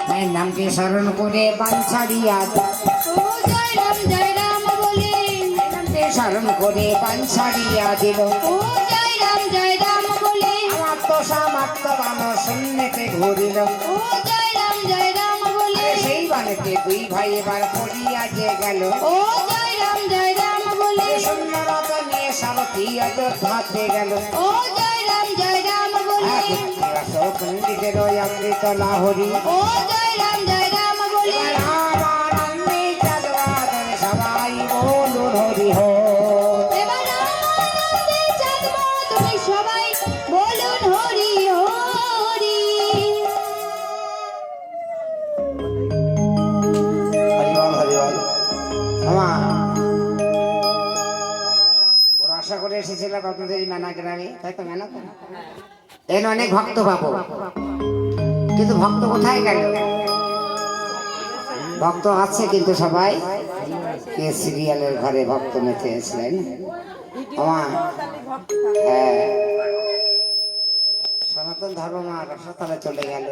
মায়ের নামকে স্মরণ করে বান ছাড়িয়া ও জয় রাম বলে নামকে স্মরণ করে বান ছাড়িয়া দিল। ও জয় রাম বলে আমার তো সামাত্য বান শূন্যতে ঘুরিল। ও জয় রাম বলে সেই বানেতে দুই ভাই এবার পড়িয়া যে গেল। ও জয় রাম বলে শূন্যরতা নিয়ে সারথি অযোধ্যাতে গেল। ও জয় রাম বলে পণ্ডিতের অমৃত লাহরি ও জয় রাম বলে সবাই বলুন হরি হো। এবার আনন্দে জাগবো তুমি সবাই বলুন হরি হরি। হরিবল হরিবল। আমা ওরা আশা করে এসেছিল আপনাদের এই মেনা গ্রামে, তাই তো? মেনা তো এর অনেক ভক্ত পাবো, কিন্তু ভক্ত কোথায় গেল? ভক্ত আছে কিন্তু সবাই কে সিরিয়ালের ঘরে ভক্ত মেতে এসলেন। হ্যাঁ, সনাতন ধর্ম মা রসতলে চলে গেল,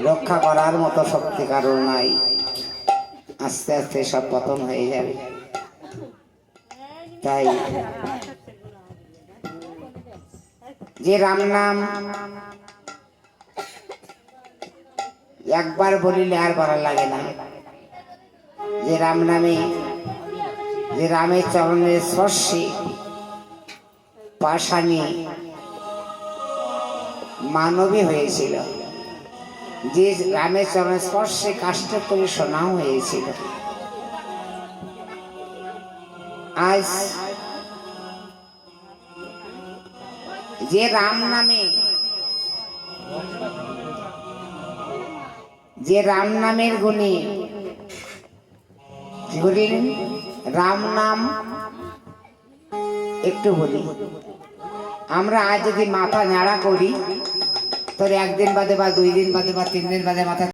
রক্ষা করার মতো শক্তি কারো নাই। আস্তে আস্তে সব পতন হয়ে যাবে। তাই যে রাম নাম একবার বলিলে আর বলার লাগে না, যে রাম নামে, যে রামের চরণের স্পর্শে পাষাণী মানবী হয়েছিল, যে রামের চরণের স্পর্শে কাষ্ঠ করে সোনাও হয়েছিল, আজ যে রাম নামে, যে রাম নামের গুণে রাম নাম একটু বলি, আমরা আজ যদি মাথা নাড়া করি, তোর একদিন বাদে বা 2 দিন বাদে বা 3 দিন বাদে মাথা